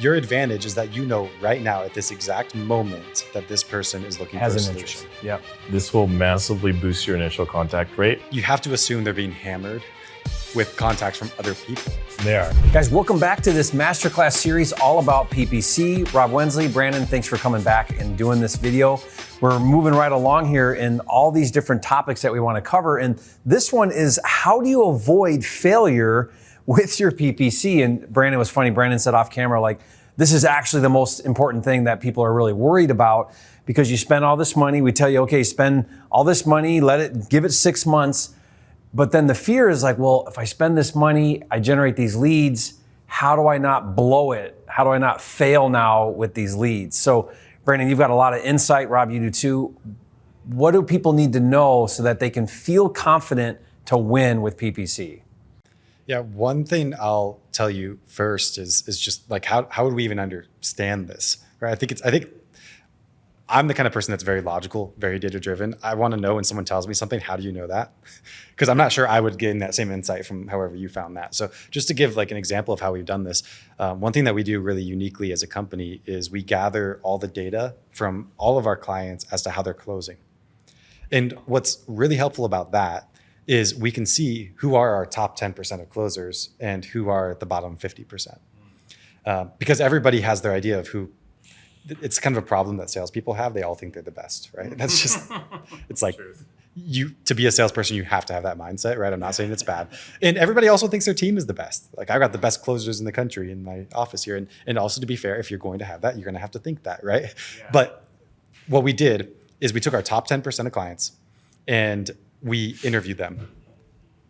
your advantage is that you know right now at this exact moment that this person is looking for a solution. Yep. This will massively boost your initial contact rate. You have to assume they're being hammered with contacts from other people. They are. Guys, welcome back to this Masterclass series all about PPC. Rob Wensley, Brandon, thanks for coming back and doing this video. We're moving right along here in all these different topics that we want to cover. And this one is, how do you avoid failure with your PPC? And Brandon, was funny. Brandon said off camera, like, this is actually the most important thing that people are really worried about, because you spend all this money. We tell you, okay, spend all this money, give it 6 months. But then the fear is like, well, if I spend this money, I generate these leads, how do I not blow it? How do I not fail now with these leads? So Brandon, you've got a lot of insight. Rob, you do too. What do people need to know so that they can feel confident to win with PPC? Yeah, one thing I'll tell you first is just like, how would we even understand this, right? I think I'm the kind of person that's very logical, very data driven. I want to know when someone tells me something, how do you know that? Because I'm not sure I would gain that same insight from however you found that. So just to give like an example of how we've done this, one thing that we do really uniquely as a company is we gather all the data from all of our clients as to how they're closing. And what's really helpful about that is we can see who are our top 10% of closers and who are the bottom 50%. Because everybody has their idea of who. It's kind of a problem that salespeople have. They all think they're the best, right? That's just, it's like, to be a salesperson, you have to have that mindset, right? I'm not saying it's bad. And everybody also thinks their team is the best. Like, I've got the best closers in the country in my office here. And also, to be fair, if you're going to have that, you're going to have to think that, right? Yeah. But what we did is we took our top 10% of clients and we interviewed them,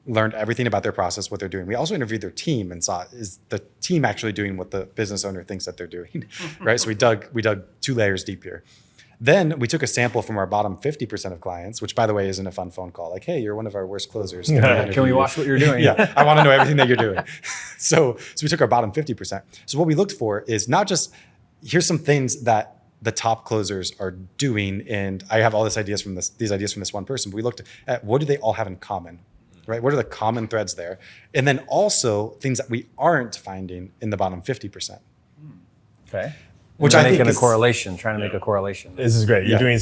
learned everything about their process, what they're doing. We also interviewed their team and saw, is the team actually doing what the business owner thinks that they're doing, right? So we dug 2 layers deep here. Then we took a sample from our bottom 50% of clients, which by the way isn't a fun phone call. Like, hey, you're one of our worst closers. Can we watch what you're doing? Yeah, I want to know everything that you're doing. So we took our bottom 50%. So what we looked for is not just, here's some things that the top closers are doing, and I have all these ideas from this one person. But we looked at, what do they all have in common? Right? What are the common threads there? And then also things that we aren't finding in the bottom 50%. Okay. Which I think trying to make a correlation. This is great. You're doing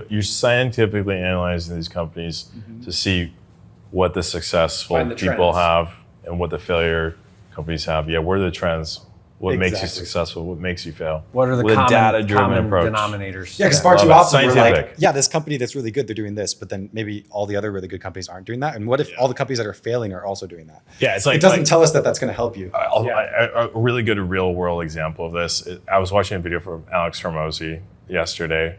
you're scientifically analyzing these companies to see what the successful people have and what the failure companies have. Yeah, what are the trends? What makes you successful? What makes you fail? What are the common denominators? Yeah, because far too often we're like, yeah, this company that's really good, they're doing this, but then maybe all the other really good companies aren't doing that. And what if all the companies that are failing are also doing that? Yeah, it's like, it doesn't tell us that that's going to help you. A really good real world example of this, I was watching a video from Alex Hormozy yesterday,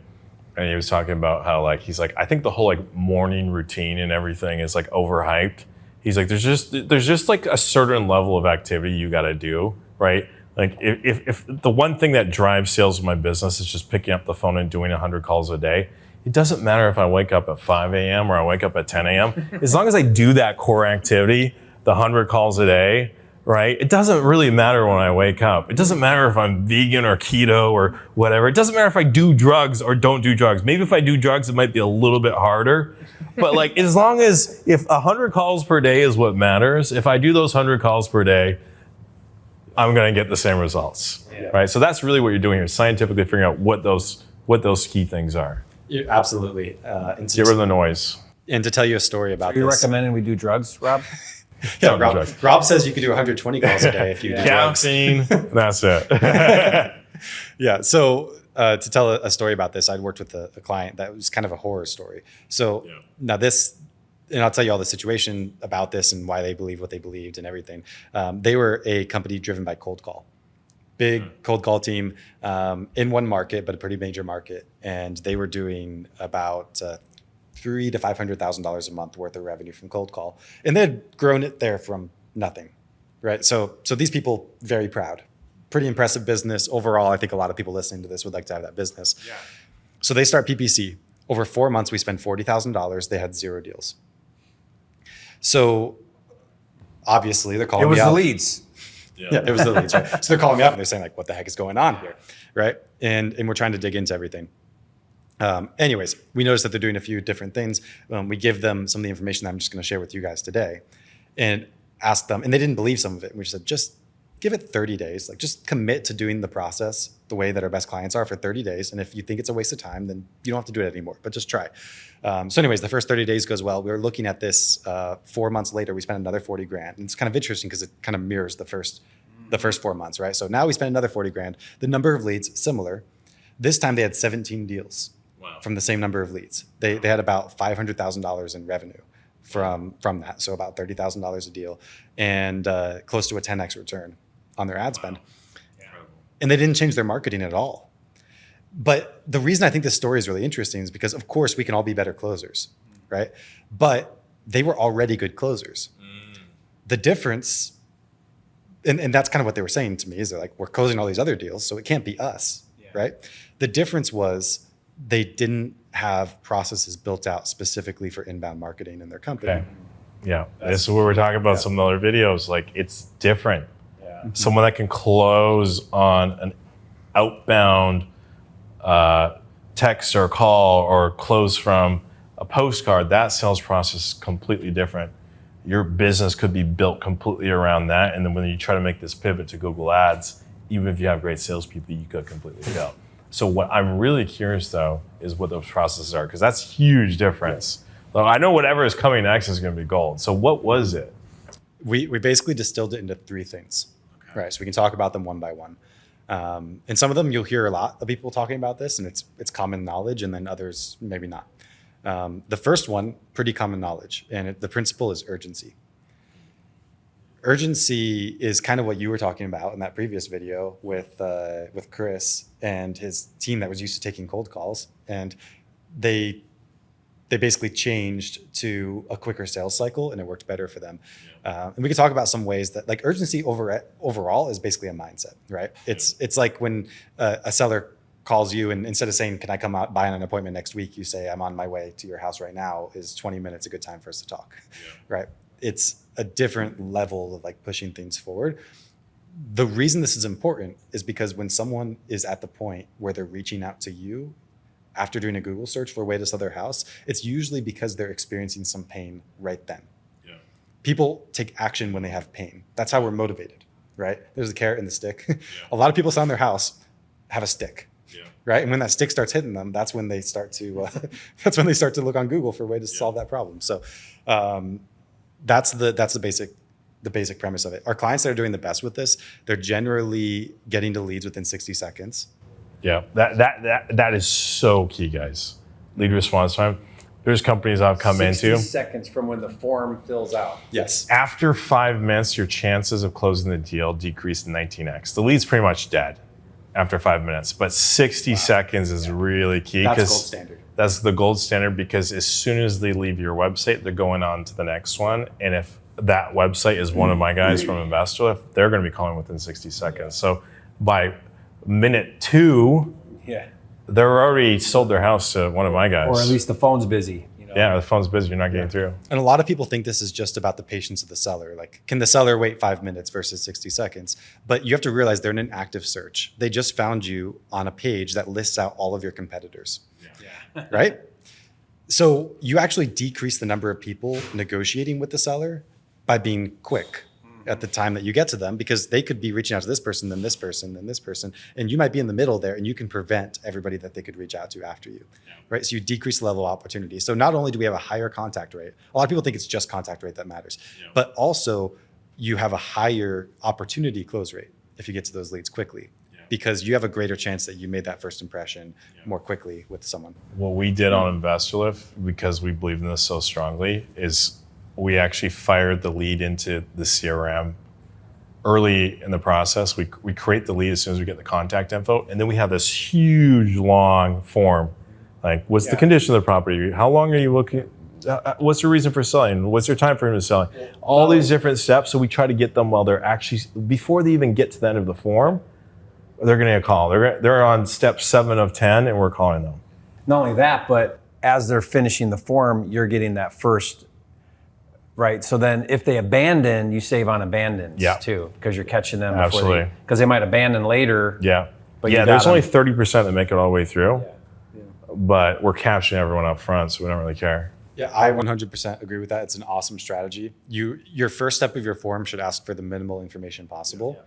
and he was talking about how he's like, I think the whole morning routine and everything is overhyped. He's like, there's just like a certain level of activity you got to do, right? Like if the one thing that drives sales of my business is just picking up the phone and doing 100 calls a day, it doesn't matter if I wake up at 5 a.m. or I wake up at 10 a.m. As long as I do that core activity, the 100 calls a day, right? It doesn't really matter when I wake up. It doesn't matter if I'm vegan or keto or whatever. It doesn't matter if I do drugs or don't do drugs. Maybe if I do drugs, it might be a little bit harder. But as long as if 100 calls per day is what matters, if I do those 100 calls per day, I'm going to get the same results, right? So that's really what you're doing here, scientifically figuring out what those key things are. Yeah, absolutely. Get rid of the noise. And to tell you a story about this. Are you recommending we do drugs, Rob? Yeah, Rob says you could do 120 calls a day if you do drugs. Caffeine, that's it. Yeah, so to tell a story about this, I'd worked with a client that was kind of a horror story. So now this, and I'll tell you all the situation about this and why they believe what they believed and everything. They were a company driven by cold call. Big cold call team in one market, but a pretty major market. And they were doing about $300,000 to $500,000 a month worth of revenue from cold call. And they had grown it there from nothing, right? So these people, very proud. Pretty impressive business. Overall, I think a lot of people listening to this would like to have that business. Yeah. So they start PPC. Over 4 months, we spent $40,000. They had 0 deals. So obviously they're calling me out. It was the leads. Yeah, it was the leads, right? So they're calling me up and they're saying what the heck is going on here, right? And we're trying to dig into everything. Anyways, we noticed that they're doing a few different things. We give them some of the information that I'm just going to share with you guys today and ask them, and they didn't believe some of it. And we said, just give it 30 days. Like just commit to doing the process the way that our best clients are for 30 days. And if you think it's a waste of time, then you don't have to do it anymore, but just try. So anyways, the first 30 days goes well. We were looking at this 4 months later, we spent another 40 grand. And it's kind of interesting because it kind of mirrors the first 4 months, right? So now we spent another 40 grand. The number of leads, similar. This time they had 17 deals from the same number of leads. They had about $500,000 in revenue from that. So about $30,000 a deal and close to a 10x return on their ad spend. And they didn't change their marketing at all. But the reason I think this story is really interesting is because, of course, we can all be better closers, right? But they were already good closers. The difference, and that's kind of what they were saying to me, is they're like, we're closing all these other deals, so it can't be us, right? The difference was they didn't have processes built out specifically for inbound marketing in their company. Okay. Yeah, this is what we're talking about. Some other videos, like it's different. Someone that can close on an outbound text or call or close from a postcard, that sales process is completely different. Your business could be built completely around that. And then when you try to make this pivot to Google Ads, even if you have great salespeople, you could completely fail. So what I'm really curious though is what those processes are, because that's a huge difference. So I know whatever is coming next is going to be gold. So what was it? We basically distilled it into 3 things. Right, so we can talk about them one by one. And some of them you'll hear a lot of people talking about this, and it's common knowledge, and then others maybe not. The first one, pretty common knowledge, and the principle is urgency. Urgency is kind of what you were talking about in that previous video with Chris and his team that was used to taking cold calls, and they basically changed to a quicker sales cycle, and it worked better for them. And we could talk about some ways that, like, urgency overall is basically a mindset, right? It's like when a seller calls you, and instead of saying, "Can I come out buy on an appointment next week?" you say, "I'm on my way to your house right now. Is 20 minutes a good time for us to talk?" Right? It's a different level of like pushing things forward. The reason this is important is because when someone is at the point where they're reaching out to you after doing a Google search for a way to sell their house, it's usually because they're experiencing some pain right then. People take action when they have pain. That's how we're motivated, right? There's a carrot and the stick. A lot of people selling their house have a stick, right? And when that stick starts hitting them, that's when they start to look on Google for a way to solve that problem. So that's the basic premise of it. Our clients that are doing the best with this, they're generally getting to leads within 60 seconds. Yeah, that is so key, guys. Lead response time. There's companies I've come 60 into. seconds from when the form fills out. Yes. After 5 minutes, your chances of closing the deal decrease 19x. The lead's pretty much dead after 5 minutes, but 60 seconds is really key. That's gold standard. That's the gold standard, because as soon as they leave your website, they're going on to the next one. And if that website is one of my guys from InvestorLift, they're going to be calling within 60 seconds. So by minute 2, they're already sold their house to one of my guys. Or at least the phone's busy. Yeah, the phone's busy. You're not getting through. And a lot of people think this is just about the patience of the seller. Like, can the seller wait 5 minutes versus 60 seconds? But you have to realize they're in an active search. They just found you on a page that lists out all of your competitors, right? So you actually decrease the number of people negotiating with the seller by being quick at the time that you get to them, because they could be reaching out to this person, then this person, then this person, and you might be in the middle there, and you can prevent everybody that they could reach out to after you, right? So you decrease the level of opportunity. So not only do we have a higher contact rate, a lot of people think it's just contact rate that matters, but also you have a higher opportunity close rate if you get to those leads quickly, because you have a greater chance that you made that first impression more quickly with someone. What we did on InvestorLift, because we believe in this so strongly, is we actually fired the lead into the CRM early in the process. We create the lead as soon as we get the contact info, and then we have this huge long form, like what's the condition of the property, how long are you looking, what's the reason for selling, what's your time frame of selling, all these different steps. So we try to get them while they're actually, before they even get to the end of the form, they're going to get a call. They're on step 7 of 10, and we're calling them. Not only that, but as they're finishing the form, you're getting that first. Right. So then if they abandon, you save on abandons too, because you're catching them. Absolutely. Because they might abandon later. Yeah. But there's only 30% that make it all the way through, but we're capturing everyone up front, so we don't really care. Yeah, I 100% agree with that. It's an awesome strategy. Your first step of your form should ask for the minimal information possible,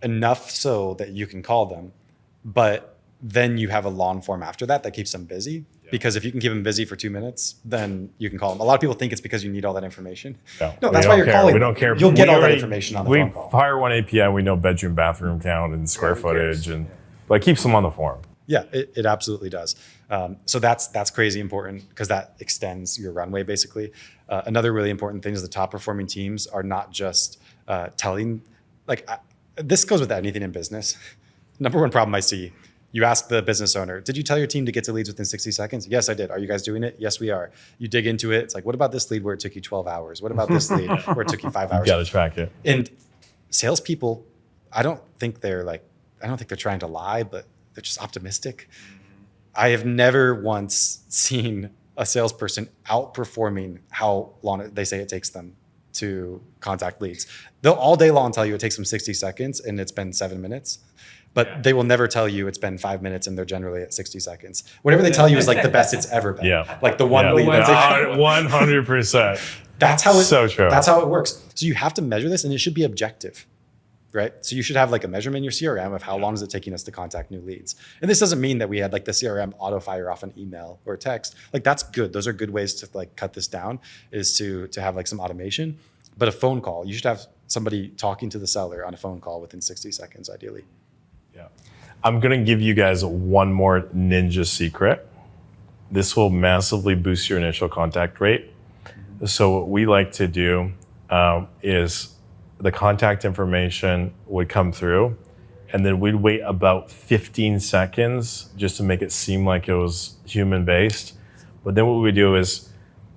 enough so that you can call them, but then you have a long form after that keeps them busy. Because if you can keep them busy for 2 minutes, then you can call them. A lot of people think it's because you need all that information. No, that's why you're calling. We don't care. You'll get all that information on the phone call. We fire one API, we know bedroom, bathroom count, and square footage, but it keeps them on the form. Yeah, it absolutely does. So that's crazy important because that extends your runway basically. Another really important thing is the top performing teams are not just telling, this goes with anything in business. Number one problem I see, you ask the business owner, did you tell your team to get to leads within 60 seconds? Yes, I did. Are you guys doing it? Yes, we are. You dig into it. It's like, what about this lead where it took you 12 hours? What about this lead where it took you 5 hours? You got to track it. And salespeople, I don't think they're trying to lie, but they're just optimistic. I have never once seen a salesperson outperforming how long they say it takes them to contact leads. They'll all day long tell you it takes them 60 seconds and it's been 7 minutes, but they will never tell you it's been 5 minutes and they're generally at 60 seconds. Whatever they tell you is the best it's ever been. Yeah. Like the one lead. 100%. That's how so true. That's how it works. So you have to measure this and it should be objective. Right. So you should have a measurement in your CRM of how long is it taking us to contact new leads. And this doesn't mean that we had the CRM auto fire off an email or a text. That's good. Those are good ways to cut this down, is to have some automation. But a phone call, you should have somebody talking to the seller on a phone call within 60 seconds, ideally. Yeah. I'm going to give you guys one more ninja secret. This will massively boost your initial contact rate. So what we like to do is the contact information would come through and then we'd wait about 15 seconds just to make it seem like it was human based. But then what we do is,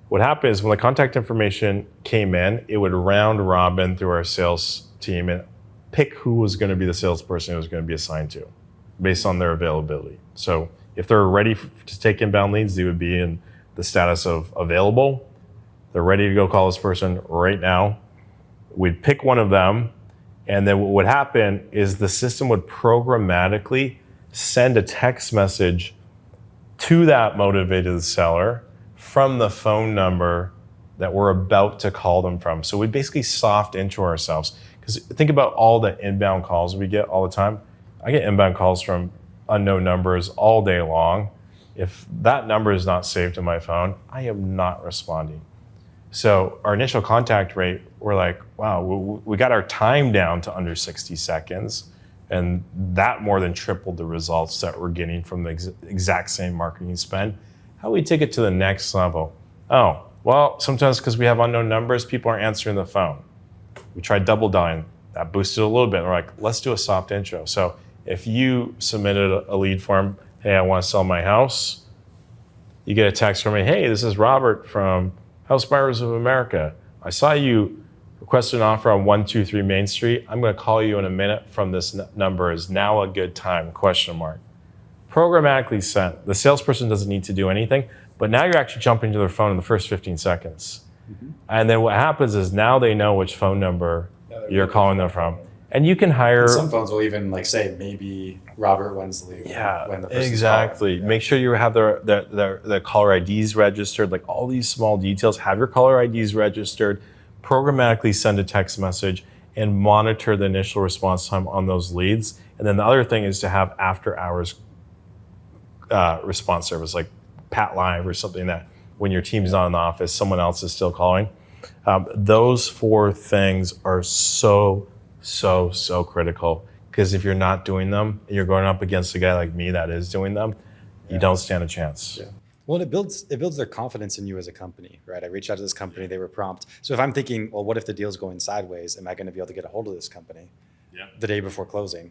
what happens when the contact information came in, it would round robin through our sales team and pick who was going to be the salesperson who was going to be assigned to based on their availability. So if they're ready to take inbound leads, they would be in the status of available. They're ready to go call this person right now. We'd pick one of them, and then what would happen is the system would programmatically send a text message to that motivated seller from the phone number that we're about to call them from. So we basically soft intro ourselves. Because think about all the inbound calls we get all the time. I get inbound calls from unknown numbers all day long. If that number is not saved in my phone, I am not responding. So our initial contact rate, we're like, wow, we got our time down to under 60 seconds. And that more than tripled the results that we're getting from the exact same marketing spend. How do we take it to the next level? Oh, well, sometimes because we have unknown numbers, people aren't answering the phone. We tried double dialing. That boosted a little bit. We're like, let's do a soft intro. So if you submitted a lead form, hey, I want to sell my house, you get a text from me, hey, this is Robert from House Buyers of America. I saw you request an offer on 123 Main Street. I'm going to call you in a minute from this number. Is now a good time? ? Programmatically sent. The salesperson doesn't need to do anything, but now you're actually jumping to their phone in the first 15 seconds. Mm-hmm. And then what happens is now they know which phone number you're calling them from. And you can hire... And some phones will even say maybe Robert Wensley. When the exactly. Yeah. Make sure you have their caller IDs registered, all these small details. Have your caller IDs registered, programmatically send a text message, and monitor the initial response time on those leads. And then the other thing is to have after hours response service, like Pat Live or something that when your team's not in the office, someone else is still calling. Those 4 things are so critical, because if you're not doing them and you're going up against a guy like me that is doing them, you don't stand a chance. Yeah. Well, it builds their confidence in you as a company, right? I reached out to this company, they were prompt. So if I'm thinking, well, what if the deal's going sideways? Am I going to be able to get a hold of this company the day before closing?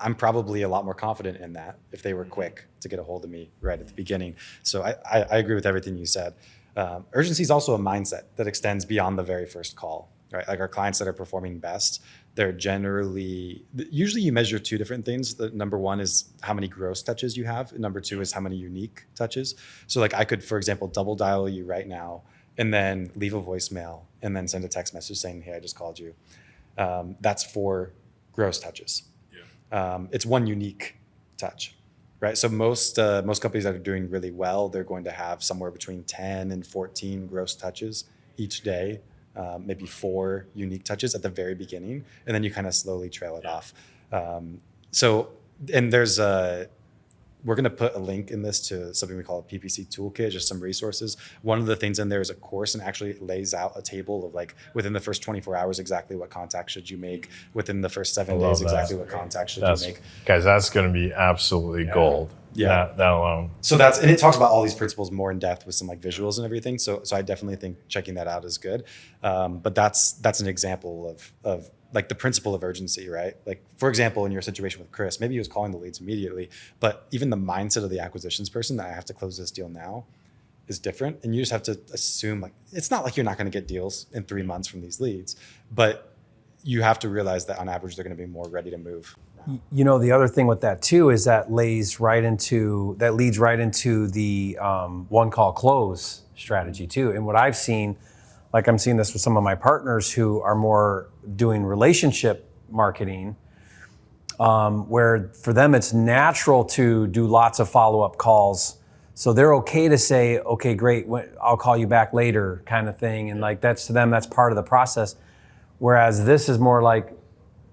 I'm probably a lot more confident in that if they were quick to get a hold of me right at the beginning. So I agree with everything you said. Urgency is also a mindset that extends beyond the very first call, right? Like our clients that are performing best, they're usually you measure 2 different things. The number 1 is how many gross touches you have. And number 2 is how many unique touches. So I could, for example, double dial you right now and then leave a voicemail and then send a text message saying, hey, I just called you. That's 4 gross touches. It's 1 unique touch, right? So most companies that are doing really well, they're going to have somewhere between 10 and 14 gross touches each day, maybe 4 unique touches at the very beginning, and then you kind of slowly trail it off. And there's we're going to put a link in this to something we call a PPC toolkit, just some resources. One of the things in there is a course, and actually lays out a table of like within the first 24 hours, exactly what contacts should you make. Within the first 7 days, exactly what contacts should you make. Guys, that's going to be absolutely gold. Yeah. That alone. So and it talks about all these principles more in depth with some like visuals and everything. So I definitely think checking that out is good. But that's an example of like the principle of urgency, right? Like, for example, in your situation with Chris, maybe he was calling the leads immediately, but even the mindset of the acquisitions person that I have to close this deal now is different. And you just have to assume, like, it's not like you're not going to get deals in 3 months from these leads, but you have to realize that on average, they're going to be more ready to move. You know, the other thing with that too is that leads right into the one call close strategy too. And what I've seen, like I'm seeing this with some of my partners who are more doing relationship marketing, where for them it's natural to do lots of follow-up calls. So they're okay to say, okay, great, I'll call you back later kind of thing. And like that's to them, that's part of the process. Whereas this is more like,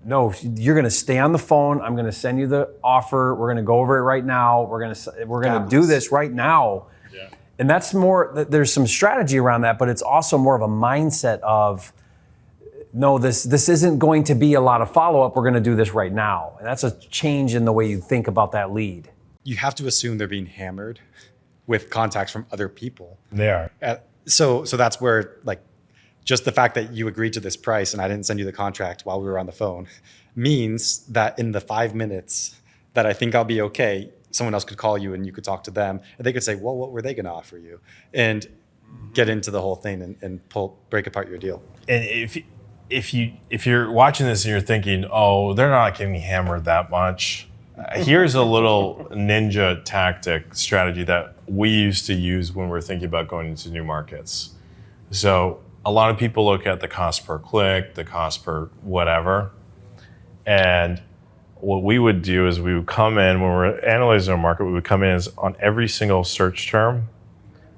no, you're going to stay on the phone. I'm going to send you the offer. We're going to go over it right now. We're going to do this right now. Yeah. And that's more, there's some strategy around that, but it's also more of a mindset of, no, this isn't going to be a lot of follow-up. We're going to do this right now. And that's a change in the way you think about that lead. You have to assume they're being hammered with contacts from other people. They are. So that's where, like, just the fact that you agreed to this price and I didn't send you the contract while we were on the phone means that in the 5 minutes that I think I'll be okay, someone else could call you and you could talk to them and they could say, well, what were they going to offer you? And get into the whole thing and break apart your deal. And if you're watching this and you're thinking, oh, they're not getting hammered that much, here's a little ninja tactic strategy that we used to use when we're thinking about going into new markets. So a lot of people look at the cost per click, the cost per whatever. And what we would do is we would come in, when we're analyzing a market, we would come in as on every single search term.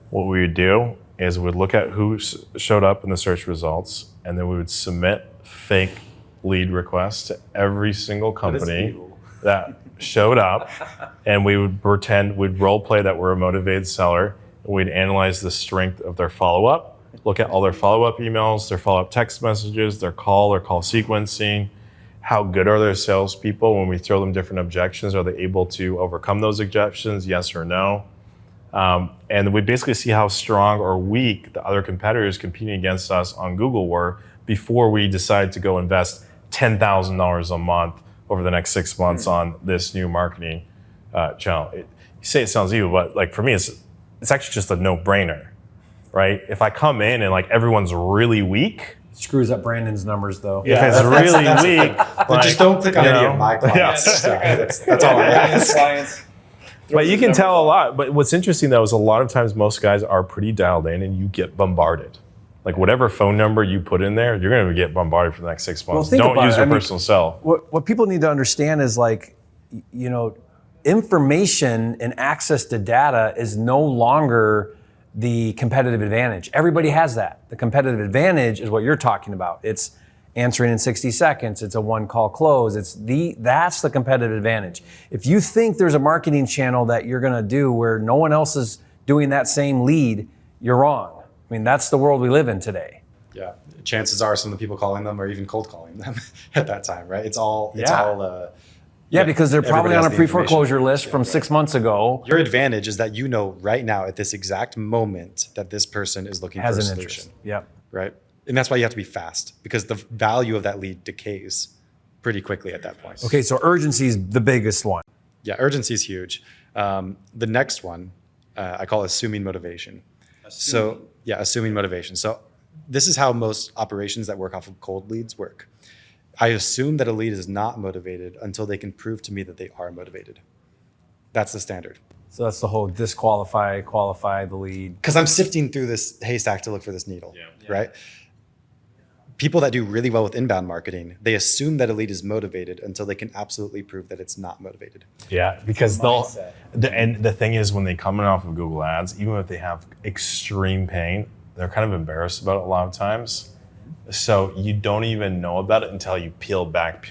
What we would do is we'd look at who showed up in the search results, and then we would submit fake lead requests to every single company that showed up. And we would pretend, we'd role play that we're a motivated seller, and we'd analyze the strength of their follow-up. Look at all their follow-up emails, their follow-up text messages, their call sequencing. How good are their salespeople? When we throw them different objections, are they able to overcome those objections, yes or no? And we basically see how strong or weak the other competitors competing against us on Google were before we decide to go invest $10,000 a month over the next 6 months on this new marketing channel. You say it sounds evil, but like for me, it's actually just a no-brainer. Right? If I come in and like everyone's really weak, screws up Brandon's numbers though. Yeah, if it's really weak, like, just don't click on any of my clients. Yeah. That's all I ask. But you can tell a lot. But what's interesting though is a lot of times most guys are pretty dialed in, and you get bombarded. Like whatever phone number you put in there, you're going to get bombarded for the next 6 months. Don't use your personal cell. What people need to understand is like, you know, information and access to data is no longer the competitive advantage. Everybody has that. The competitive advantage is what you're talking about. It's answering in 60 seconds. It's a one call close. That's the competitive advantage. If you think there's a marketing channel that you're going to do where no one else is doing that same lead, you're wrong. I mean, that's the world we live in today. Yeah. Chances are some of the people calling them are even cold calling them at that time, right? Yeah, because they're probably on a pre-foreclosure list from 6 months ago. Your advantage is that you know right now at this exact moment that this person is looking for a solution. Interest. Yep. Right? And that's why you have to be fast, because the value of that lead decays pretty quickly at that point. Okay, so urgency is the biggest one. Yeah, urgency is huge. The next one, I call assuming motivation. Assuming motivation. So this is how most operations that work off of cold leads work. I assume that a lead is not motivated until they can prove to me that they are motivated. That's the standard. So that's the whole disqualify, qualify the lead. Because I'm sifting through this haystack to look for this needle, right? people that do really well with inbound marketing, they assume that a lead is motivated until they can absolutely prove that it's not motivated. Yeah, because and the thing is, when they come in off of Google Ads, even if they have extreme pain, they're kind of embarrassed about it a lot of times. So you don't even know about it until you peel back.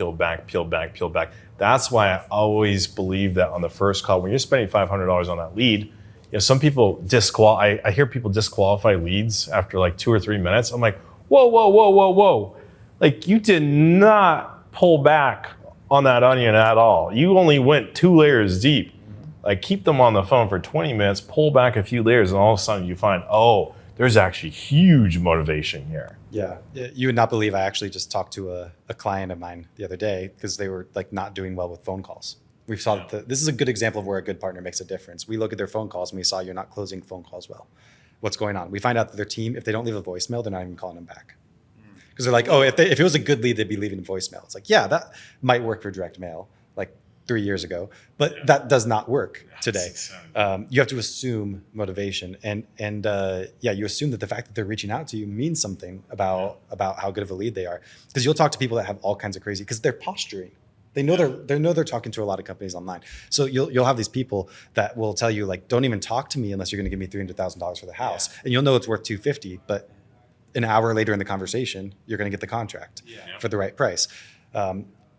That's why I always believe that on the first call, when you're spending $500 on that lead, some people I hear people disqualify leads after like 2 or 3 minutes. I'm like, whoa. Like, you did not pull back on that onion at all. You only went 2 layers deep. Like, keep them on the phone for 20 minutes, pull back a few layers, and all of a sudden you find, oh, there's actually huge motivation here. Yeah, you would not believe I actually just talked to a client of mine the other day because they were like not doing well with phone calls. We saw that this is a good example of where a good partner makes a difference. We look at their phone calls and we saw you're not closing phone calls well. What's going on? We find out that their team, if they don't leave a voicemail, they're not even calling them back. Because they're like, oh, if it was a good lead, they'd be leaving a voicemail. It's like, yeah, that might work for direct mail like 3 years ago, but that does not work today. You have to assume motivation, and you assume that the fact that they're reaching out to you means something about how good of a lead they are. Because you'll talk to people that have all kinds of crazy, because they're posturing. They know they're talking to a lot of companies online. So you'll have these people that will tell you, like, don't even talk to me unless you're going to give me $300,000 for the house, and you'll know it's worth $250, but an hour later in the conversation, you're going to get the contract for the right price.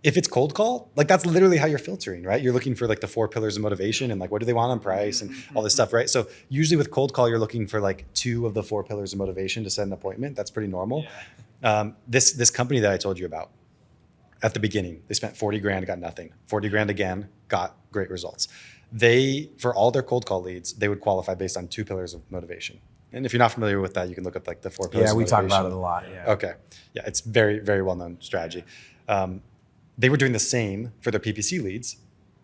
If it's cold call, like, that's literally how you're filtering, right? You're looking for like the 4 pillars of motivation and like, what do they want on price and all this stuff, right? So usually with cold call, you're looking for like 2 of the 4 pillars of motivation to set an appointment. That's pretty normal. This company that I told you about at the beginning, they spent 40 grand, got nothing. 40 grand again, got great results. For all their cold call leads, they would qualify based on 2 pillars of motivation. And if you're not familiar with that, you can look up like the 4 pillars of motivation. Yeah, we talk about it a lot. Yeah. Okay. Yeah, it's very, very well-known strategy. They were doing the same for their PPC leads,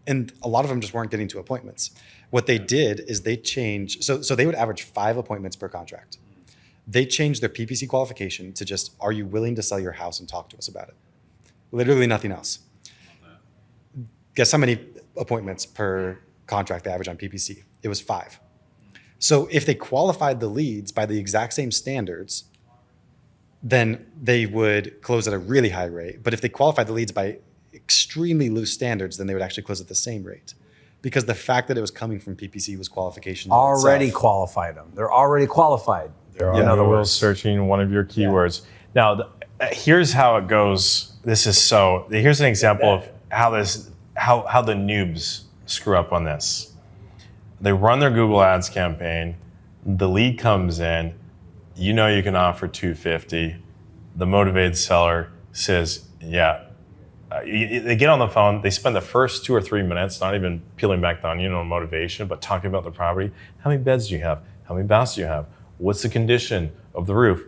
and a lot of them just weren't getting to appointments. What they did is they changed, so they would average 5 appointments per contract. They changed their PPC qualification to just, are you willing to sell your house and talk to us about it? Literally nothing else. Guess how many appointments per contract they average on PPC? It was 5. So if they qualified the leads by the exact same standards, then they would close at a really high rate. But if they qualified the leads by extremely loose standards, then they would actually close at the same rate. Because the fact that it was coming from PPC was qualification. Already qualified them. They're already qualified. They're in other words searching one of your keywords. Now, here's how it goes. Here's an example of how the noobs screw up on this. They run their Google Ads campaign. The lead comes in. You know you can offer $250. The motivated seller says, yeah. They get on the phone. They spend the first 2 or 3 minutes not even peeling back the onion on motivation, but talking about the property. How many beds do you have? How many baths do you have? What's the condition of the roof?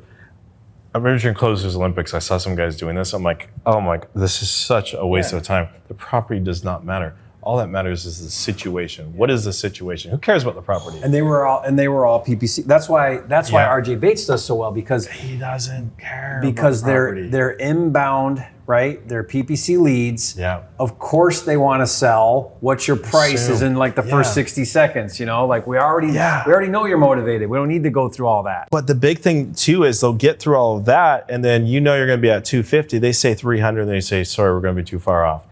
I remember during Closers Olympics, I saw some guys doing this. I'm like, oh my, this is such a waste of time. The property does not matter. All that matters is the situation. What is the situation? Who cares about the property? And they were all PPC. That's why RJ Bates does so well, because he doesn't care. Because about the property. they're inbound, right? They're PPC leads. Yeah. Of course they want to sell. What's your price is in like the first 60 seconds, Like we already know you're motivated. We don't need to go through all that. But the big thing too is they'll get through all of that, and then you're going to be at 250. They say 300, and they say, sorry, we're going to be too far off.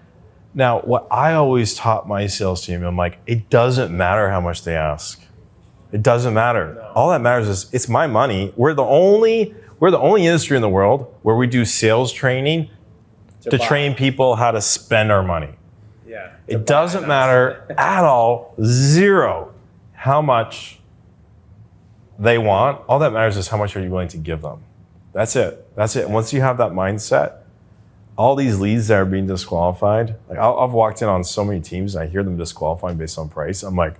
Now, what I always taught my sales team, I'm like, it doesn't matter how much they ask. It doesn't matter. No. All that matters is it's my money. We're the only industry in the world where we do sales training to train people how to spend our money. Yeah. It doesn't matter at all, 0, how much they want. All that matters is how much are you willing to give them. That's it. And once you have that mindset, all these leads that are being disqualified, like I've walked in on so many teams and I hear them disqualifying based on price. I'm like,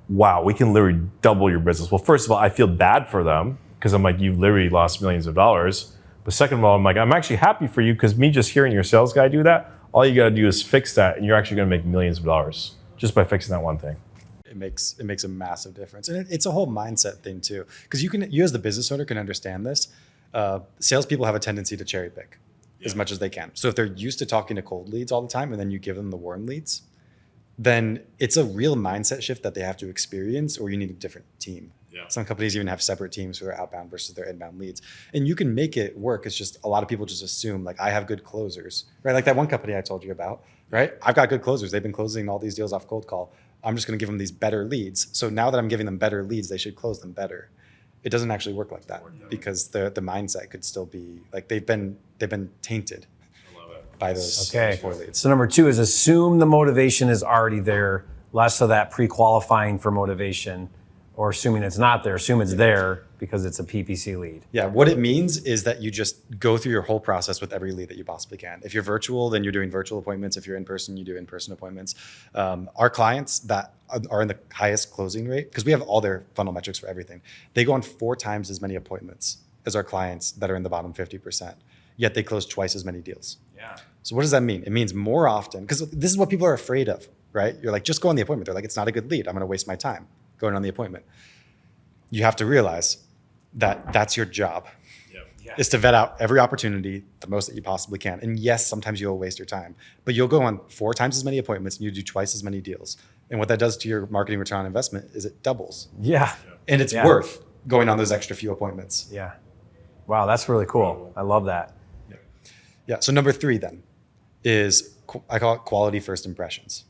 wow, we can literally double your business. Well, first of all, I feel bad for them because I'm like, you've literally lost millions of dollars. But second of all, I'm like, I'm actually happy for you because me just hearing your sales guy do that, all you got to do is fix that and you're actually going to make millions of dollars just by fixing that one thing. It makes a massive difference. And it's a whole mindset thing too. Because you as the business owner can understand this. Salespeople have a tendency to cherry pick as much as they can. So if they're used to talking to cold leads all the time and then you give them the warm leads, then it's a real mindset shift that they have to experience, or you need a different team Yeah. Some companies even have separate teams for their outbound versus their inbound leads. And you can make it work. It's just a lot of people just assume like I have good closers, right? Like that one company I told you about, right? I've got good closers. They've been closing all these deals off cold call. I'm just going to give them these better leads. So now that I'm giving them better leads, they should close them better. It doesn't actually work like that because the mindset could still be like they've been tainted by those poor leads. So number 2 is assume the motivation is already there, less of that pre-qualifying for motivation, or assuming it's not there, assume it's there because it's a PPC lead. Yeah, what it means is that you just go through your whole process with every lead that you possibly can. If you're virtual, then you're doing virtual appointments. If you're in person, you do in-person appointments. Our clients that are in the highest closing rate, because we have all their funnel metrics for everything, they go on 4 times as many appointments as our clients that are in the bottom 50%, yet they close twice as many deals. Yeah. So what does that mean? It means more often, because this is what people are afraid of, right? You're like, just go on the appointment. They're like, it's not a good lead. I'm going to waste my time going on the appointment. You have to realize that that's your job, is to vet out every opportunity the most that you possibly can. And yes, sometimes you'll waste your time, but you'll go on 4 times as many appointments and you do twice as many deals. And what that does to your marketing return on investment is it doubles. Yeah. And it's worth going on those extra few appointments. Yeah. Wow, that's really cool. I love that. Yeah. So number 3 then is, I call it quality first impressions.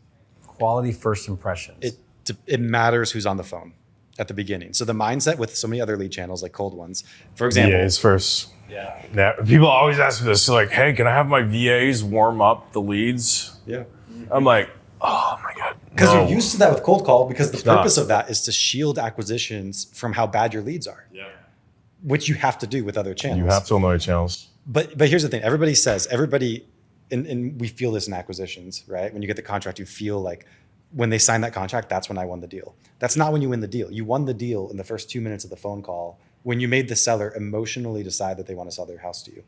Quality first impressions. It matters who's on the phone at the beginning. So the mindset with so many other lead channels, like cold ones, for example. VAs first. Yeah. People always ask me this. They're like, hey, can I have my VAs warm up the leads? Yeah. I'm like, oh my God. Because you're used to that with cold call, because the purpose of that is to shield acquisitions from how bad your leads are. Yeah. Which you have to do with other channels. You have to know your channels. But here's the thing. Everybody, and we feel this in acquisitions, right? When you get the contract, you feel like when they sign that contract, that's when I won the deal. That's not when you win the deal. You won the deal in the first 2 minutes of the phone call when you made the seller emotionally decide that they want to sell their house to you.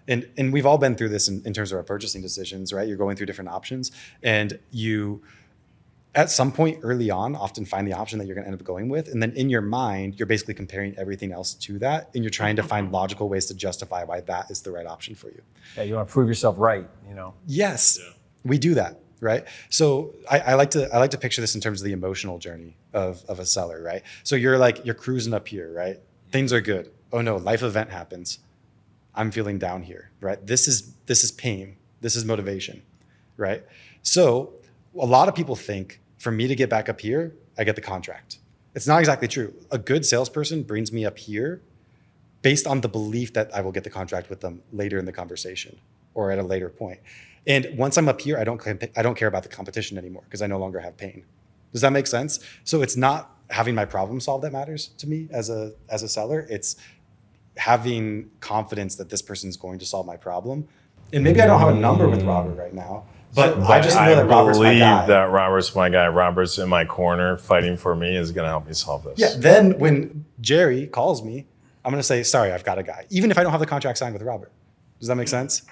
Yeah. And we've all been through this in terms of our purchasing decisions, right? You're going through different options, and you, at some point early on, often find the option that you're going to end up going with. And then in your mind, you're basically comparing everything else to that. And you're trying to find logical ways to justify why that is the right option for you. Yeah, you want to prove yourself right, Yes, we do that, right? So I like to picture this in terms of the emotional journey of a seller, right? So you're cruising up here, right? Things are good. Oh no, life event happens. I'm feeling down here, right? This is pain. This is motivation, right? So a lot of people think for me to get back up here, I get the contract. It's not exactly true. A good salesperson brings me up here based on the belief that I will get the contract with them later in the conversation or at a later point. And once I'm up here, I don't care about the competition anymore because I no longer have pain. Does that make sense? So it's not having my problem solved that matters to me as a seller. It's having confidence that this person's going to solve my problem. And maybe I don't have a number with Robert right now, but I just know that Robert's my guy. I believe that Robert's my guy. Robert's in my corner fighting for me, is going to help me solve this. Yeah. Then when Jerry calls me, I'm going to say, sorry, I've got a guy, even if I don't have the contract signed with Robert. Does that make sense?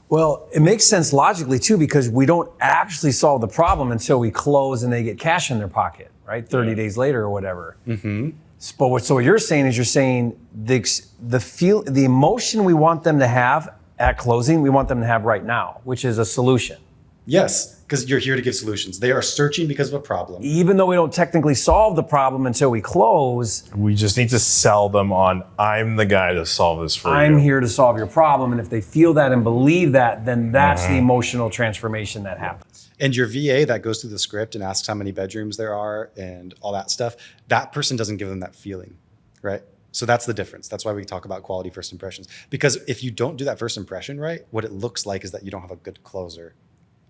Well, it makes sense logically too, because we don't actually solve the problem until we close and they get cash in their pocket, right? 30 days later or whatever. Mm-hmm. So what you're saying is the emotion we want them to have at closing, we want them to have right now, which is a solution. Yes, because you're here to give solutions. They are searching because of a problem. Even though we don't technically solve the problem until we close. We just need to sell them on, I'm the guy to solve this for you. I'm here to solve your problem. And if they feel that and believe that, then that's the emotional transformation that happens. And your VA that goes through the script and asks how many bedrooms there are and all that stuff, that person doesn't give them that feeling, right? So that's the difference. That's why we talk about quality first impressions. Because if you don't do that first impression right, what it looks like is that you don't have a good closer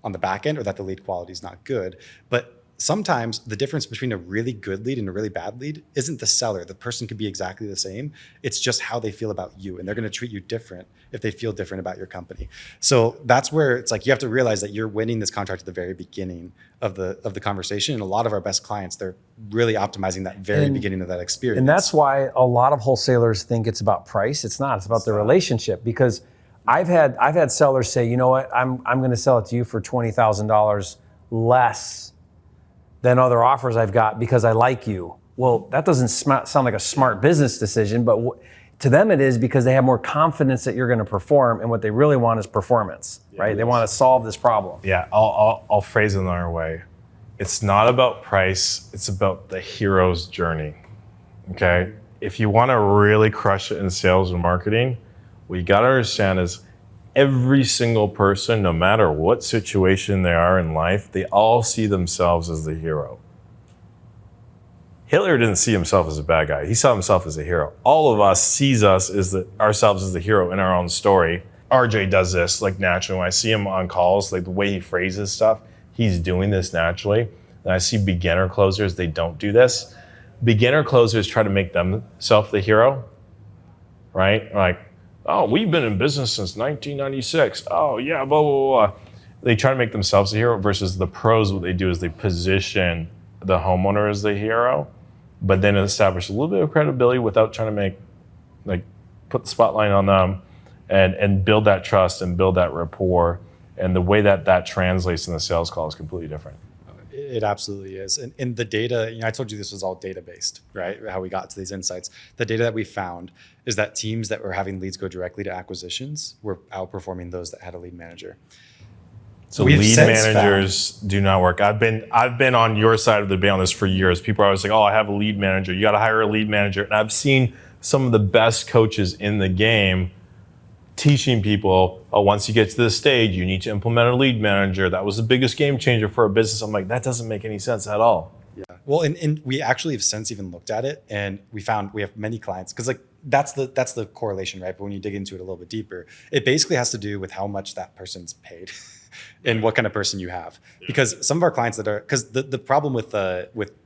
on the back end, or that the lead quality is not good. But sometimes the difference between a really good lead and a really bad lead isn't the seller. The person could be exactly the same. It's just how they feel about you, and they're going to treat you different if they feel different about your company. So that's where it's like you have to realize that you're winning this contract at the very beginning of the conversation. And a lot of our best clients, they're really optimizing that very beginning of that experience. And that's why a lot of wholesalers think it's about price. It's not. It's about the relationship, because I've had sellers say, you know what, I'm going to sell it to you for $20,000 less than other offers I've got because I like you. Well, that doesn't sound like a smart business decision, but to them it is, because they have more confidence that you're going to perform, and what they really want is performance, right? They want to solve this problem. Yeah, I'll phrase it another way. It's not about price, it's about the hero's journey, Okay. If you want to really crush it in sales and marketing, what you got to understand is every single person, no matter what situation they are in life, they all see themselves as the hero. Hitler didn't see himself as a bad guy. He saw himself as a hero. All of us sees us as ourselves as the hero in our own story. RJ does this like naturally. When I see him on calls, like the way he phrases stuff, he's doing this naturally. And I see beginner closers, they don't do this. Beginner closers try to make themselves the hero, right? Like, oh, we've been in business since 1996. Oh yeah, blah, blah, blah. They try to make themselves the hero versus the pros, what they do is they position the homeowner as the hero, but then establish a little bit of credibility without trying to put the spotlight on them and build that trust and build that rapport. And the way that translates in the sales call is completely different. It absolutely is. And in the data, I told you this was all data-based, right? How we got to these insights. The data that we found is that teams that were having leads go directly to acquisitions were outperforming those that had a lead manager. So lead managers do not work. I've been on your side of the debate on this for years. People are always like, oh, I have a lead manager. You got to hire a lead manager. And I've seen some of the best coaches in the game teaching people, oh, once you get to this stage, you need to implement a lead manager. That was the biggest game changer for a business. I'm like, that doesn't make any sense at all. Yeah. Well, and we actually have since even looked at it, and we found we have many clients because that's the correlation, right? But when you dig into it a little bit deeper, it basically has to do with how much that person's paid. And what kind of person you have, because some of our clients because the problem with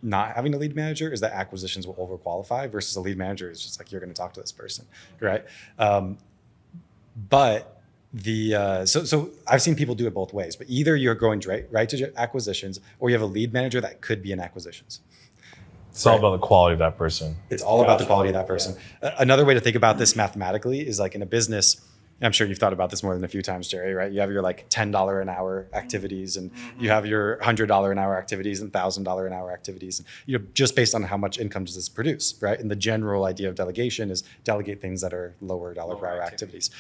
not having a lead manager is that acquisitions will overqualify versus a lead manager is just like, you're going to talk to this person, right? But so I've seen people do it both ways, but either you're going right to acquisitions or you have a lead manager that could be in acquisitions. It's all about the quality of that person. It's all about the quality of that person. Another way to think about this mathematically is like in a business, I'm sure you've thought about this more than a few times, Jerry, right? You have your like $10 an hour activities, and you have your $100 an hour activities and $1,000 an hour activities. And, just based on how much income does this produce, right? And the general idea of delegation is delegate things that are lower dollar per hour activities.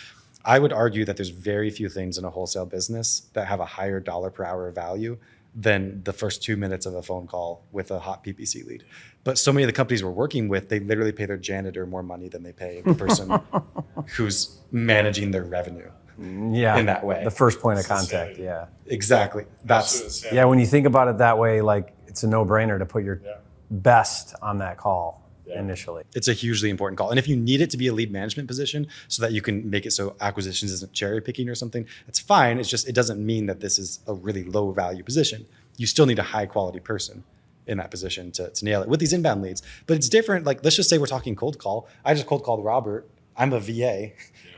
I would argue that there's very few things in a wholesale business that have a higher dollar per hour value than the first 2 minutes of a phone call with a hot PPC lead. But so many of the companies we're working with, they literally pay their janitor more money than they pay the person who's managing their revenue. Yeah, in that way. The first point of contact. Yeah, exactly. When you think about it that way, like it's a no-brainer to put your best on that call. Initially. It's a hugely important call. And if you need it to be a lead management position so that you can make it so acquisitions isn't cherry picking or something, it's fine. It's just, it doesn't mean that this is a really low value position. You still need a high quality person in that position to nail it with these inbound leads. But it's different. Like, let's just say we're talking cold call. I just cold called Robert. I'm a VA.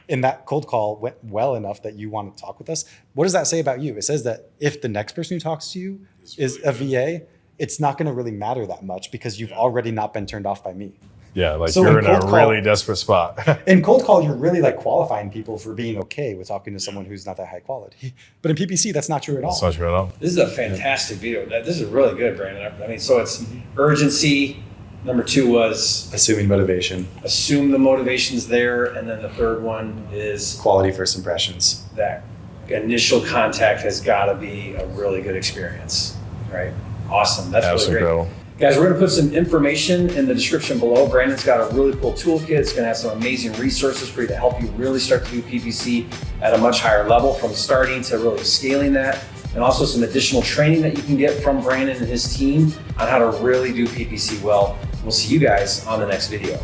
And that cold call went well enough that you want to talk with us. What does that say about you? It says that if the next person who talks to you is a VA, it's not going to really matter that much because you've already not been turned off by me. Yeah, like so you're in a really desperate spot. In cold call, you're really like qualifying people for being okay with talking to someone who's not that high quality. But in PPC, that's not true at all. That's not true at all. This is a fantastic video. This is really good, Brandon. I mean, so it's urgency. Number 2 was assuming motivation. Assume the motivation's there. And then the third one is quality first impressions. That initial contact has got to be a really good experience, right? Awesome. That's really great. Incredible. Guys, we're going to put some information in the description below. Brandon's got a really cool toolkit. It's going to have some amazing resources for you to help you really start to do PPC at a much higher level, from starting to really scaling that, and also some additional training that you can get from Brandon and his team on how to really do PPC well. We'll see you guys on the next video.